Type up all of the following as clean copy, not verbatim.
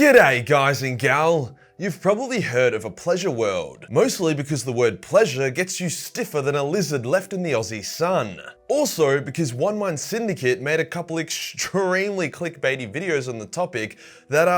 G'day guys and gal! You've probably heard of a pleasure world, mostly because the word pleasure gets you stiffer than a lizard left in the Aussie sun. Also because One Mind Syndicate made a couple extremely clickbaity videos on the topic that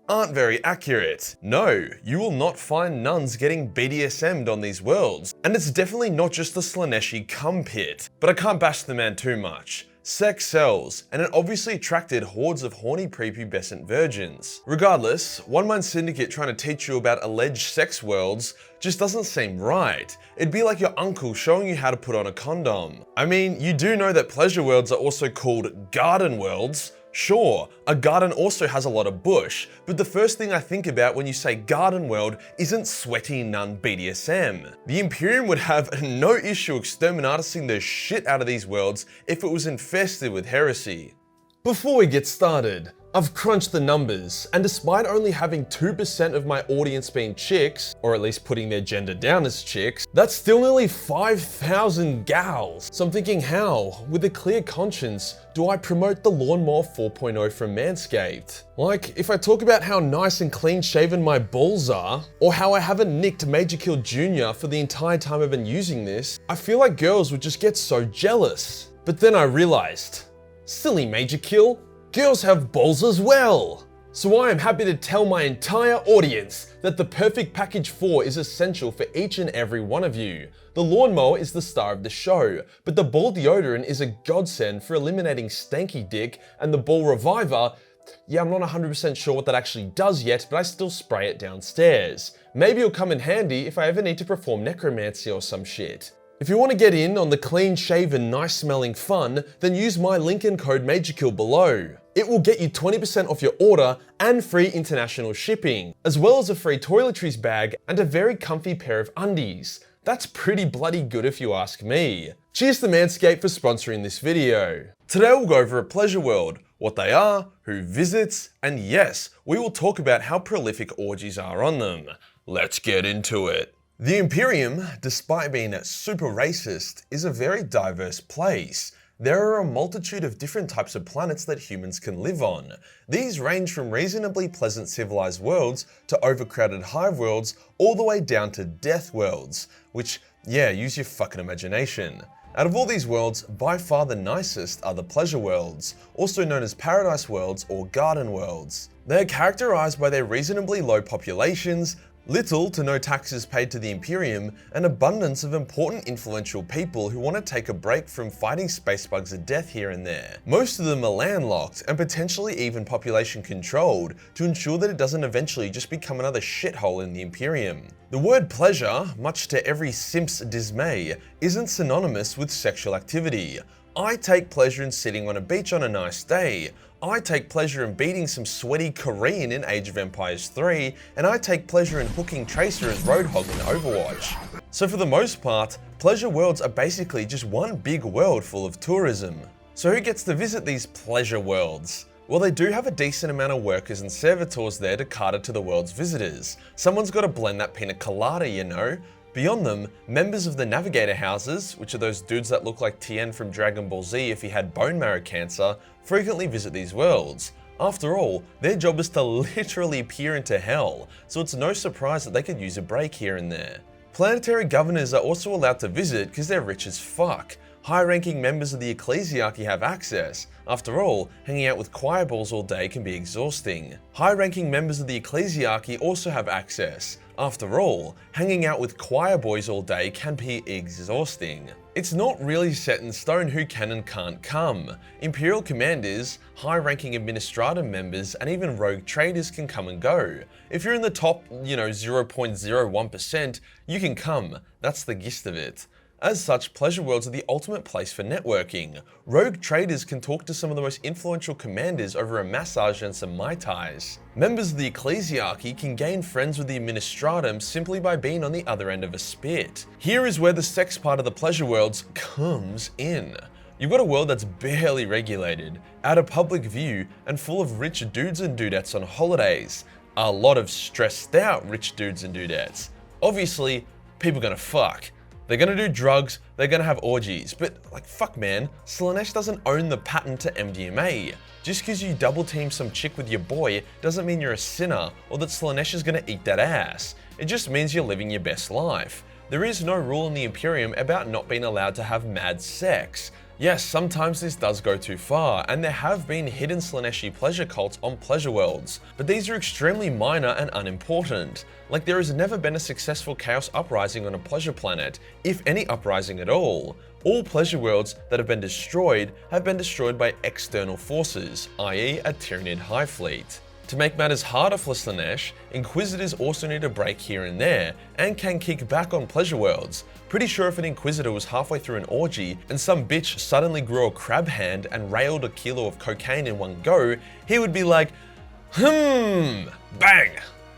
aren't very accurate. No, you will not find nuns getting BDSM'd on these worlds, and it's definitely not just the Slaneshi cum pit. But I can't bash the man too much. Sex sells, and it obviously attracted hordes of horny prepubescent virgins. Regardless, One Mind Syndicate trying to teach you about alleged sex worlds just doesn't seem right. It'd be like your uncle showing you how to put on a condom. I mean, you do know that pleasure worlds are also called garden worlds. Sure, a garden also has a lot of bush, but the first thing I think about when you say garden world isn't sweaty nun BDSM. The Imperium would have no issue exterminating the shit out of these worlds if it was infested with heresy. Before we get started, I've crunched the numbers, and despite only having 2% of my audience being chicks, or at least putting their gender down as chicks, that's still nearly 5,000 gals. So I'm thinking, how, with a clear conscience, do I promote the Lawnmower 4.0 from Manscaped? Like, if I talk about how nice and clean shaven my balls are, or how I haven't nicked Majorkill Jr. for the entire time I've been using this, I feel like girls would just get so jealous. But then I realized, silly Majorkill, girls have balls as well. So I am happy to tell my entire audience that the Perfect Package 4 is essential for each and every one of you. The lawnmower is the star of the show, but the ball deodorant is a godsend for eliminating stanky dick, and the ball reviver, yeah, I'm not 100% sure what that actually does yet, but I still spray it downstairs. Maybe it'll come in handy if I ever need to perform necromancy or some shit. If you want to get in on the clean shaven, nice smelling fun, then use my link and code Majorkill below. It will get you 20% off your order and free international shipping, as well as a free toiletries bag and a very comfy pair of undies. That's pretty bloody good if you ask me. Cheers to Manscaped for sponsoring this video. Today we'll go over a pleasure world, what they are, who visits, and yes, we will talk about how prolific orgies are on them. Let's get into it. The Imperium, despite being super racist, is a very diverse place. There are a multitude of different types of planets that humans can live on. These range from reasonably pleasant civilized worlds to overcrowded hive worlds all the way down to death worlds, which, yeah, use your fucking imagination. Out of all these worlds, by far the nicest are the pleasure worlds, also known as paradise worlds or garden worlds. They are characterized by their reasonably low populations, little to no taxes paid to the Imperium, and abundance of important influential people who want to take a break from fighting space bugs to death here and there. Most of them are landlocked and potentially even population controlled to ensure that it doesn't eventually just become another shithole in the Imperium. The word pleasure, much to every simp's dismay, isn't synonymous with sexual activity. I take pleasure in sitting on a beach on a nice day. I take pleasure in beating some sweaty Korean in Age of Empires 3, and I take pleasure in hooking Tracer as Roadhog in Overwatch. So for the most part, pleasure worlds are basically just one big world full of tourism. So who gets to visit these pleasure worlds? Well, they do have a decent amount of workers and servitors there to cater to the world's visitors. Someone's got to blend that pina colada, you know? Beyond them, members of the Navigator houses, which are those dudes that look like Tien from Dragon Ball Z if he had bone marrow cancer, frequently visit these worlds. After all, their job is to literally peer into hell, so it's no surprise that they could use a break here and there. Planetary governors are also allowed to visit because they're rich as fuck. High-ranking members of the ecclesiarchy have access. After all, hanging out with choir balls all day can be exhausting. High-ranking members of the ecclesiarchy also have access. After all, hanging out with choir boys all day can be exhausting. It's not really set in stone who can and can't come. Imperial commanders, high-ranking administratum members, and even rogue traders can come and go. If you're in the top, 0.01%, you can come. That's the gist of it. As such, pleasure worlds are the ultimate place for networking. Rogue traders can talk to some of the most influential commanders over a massage and some Mai Tais. Members of the ecclesiarchy can gain friends with the administratum simply by being on the other end of a spit. Here is where the sex part of the pleasure worlds comes in. You've got a world that's barely regulated, out of public view, and full of rich dudes and dudettes on holidays. A lot of stressed out rich dudes and dudettes. Obviously, people gonna fuck. They're gonna do drugs, they're gonna have orgies, but like fuck man, Slaanesh doesn't own the patent to MDMA. Just because you double team some chick with your boy doesn't mean you're a sinner or that Slaanesh is gonna eat that ass. It just means you're living your best life. There is no rule in the Imperium about not being allowed to have mad sex. Yes, sometimes this does go too far, and there have been hidden Slaaneshi pleasure cults on pleasure worlds, but these are extremely minor and unimportant. Like there has never been a successful Chaos Uprising on a pleasure planet, if any uprising at all. All pleasure worlds that have been destroyed by external forces, i.e. a Tyranid Hive Fleet. To make matters harder for Slaanesh, Inquisitors also need a break here and there, and can kick back on pleasure worlds. Pretty sure if an Inquisitor was halfway through an orgy, and some bitch suddenly grew a crab hand and railed a kilo of cocaine in one go, he would be like, bang!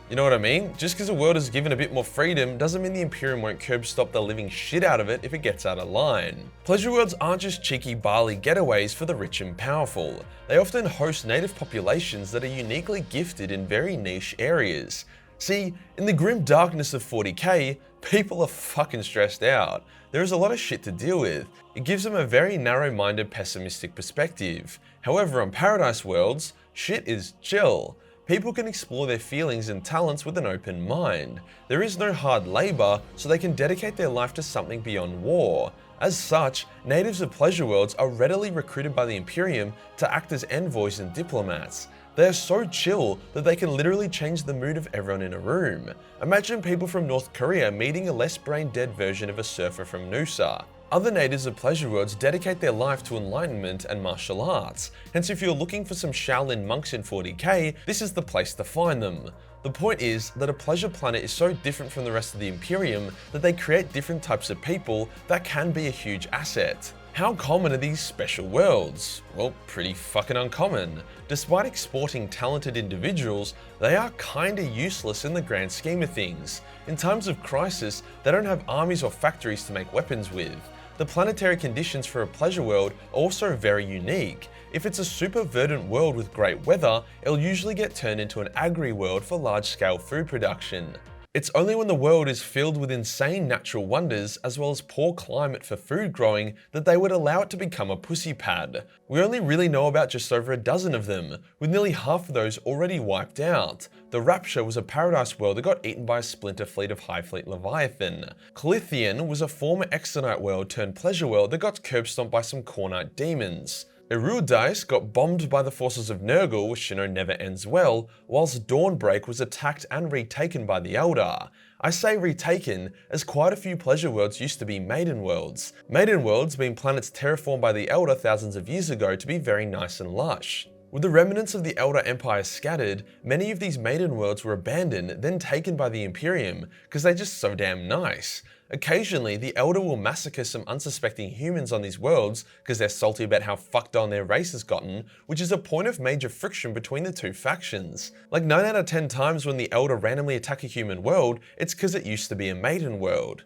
You know what I mean? Just because a world is given a bit more freedom doesn't mean the Imperium won't curb stop the living shit out of it if it gets out of line. Pleasure worlds aren't just cheeky barley getaways for the rich and powerful. They often host native populations that are uniquely gifted in very niche areas. See, in the grim darkness of 40k, people are fucking stressed out. There is a lot of shit to deal with. It gives them a very narrow-minded, pessimistic perspective. However, on Paradise worlds, shit is chill. People can explore their feelings and talents with an open mind. There is no hard labor, so they can dedicate their life to something beyond war. As such, natives of pleasure worlds are readily recruited by the Imperium to act as envoys and diplomats. They are so chill that they can literally change the mood of everyone in a room. Imagine people from North Korea meeting a less brain-dead version of a surfer from Noosa. Other natives of pleasure worlds dedicate their life to enlightenment and martial arts, hence if you're looking for some Shaolin monks in 40k, this is the place to find them. The point is that a pleasure planet is so different from the rest of the Imperium that they create different types of people that can be a huge asset. How common are these special worlds? Well, pretty fucking uncommon. Despite exporting talented individuals, they are kinda useless in the grand scheme of things. In times of crisis, they don't have armies or factories to make weapons with. The planetary conditions for a pleasure world are also very unique. If it's a super verdant world with great weather, it'll usually get turned into an agri world for large-scale food production. It's only when the world is filled with insane natural wonders as well as poor climate for food growing that they would allow it to become a pussy pad. We only really know about just over a dozen of them, with nearly half of those already wiped out. The Rapture was a paradise world that got eaten by a splinter fleet of Hive Fleet Leviathan. Calithian was a former Exonite world turned pleasure world that got curb stomped by some Cornite demons. Erudis got bombed by the forces of Nurgle, which never ends well, whilst Dawnbreak was attacked and retaken by the Elder. I say retaken, as quite a few pleasure worlds used to be maiden worlds. Maiden worlds being planets terraformed by the Elder thousands of years ago to be very nice and lush. With the remnants of the Elder Empire scattered, many of these maiden worlds were abandoned, then taken by the Imperium, because they're just so damn nice. Occasionally, the Elder will massacre some unsuspecting humans on these worlds because they're salty about how fucked on their race has gotten, which is a point of major friction between the two factions. Like 9 out of 10 times when the Elder randomly attack a human world, it's because it used to be a maiden world.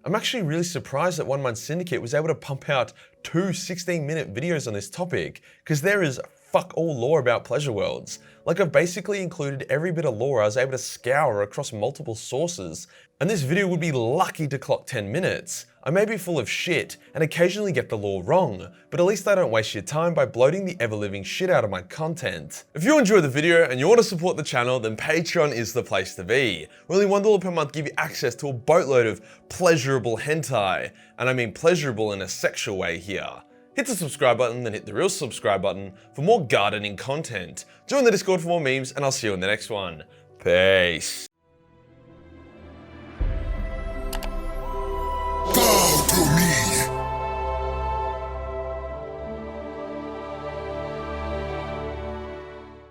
I'm actually really surprised that One Mind Syndicate was able to pump out 2 16-minute videos on this topic, because there is fuck all lore about pleasure worlds. Like I've basically included every bit of lore I was able to scour across multiple sources, and this video would be lucky to clock 10 minutes. I may be full of shit and occasionally get the lore wrong, but at least I don't waste your time by bloating the ever-living shit out of my content. If you enjoyed the video and you want to support the channel, then Patreon is the place to be. Only $1 per month give you access to a boatload of pleasurable hentai, and I mean pleasurable in a sexual way here. Hit the subscribe button, then hit the real subscribe button for more gardening content. Join the Discord for more memes, and I'll see you in the next one. Peace.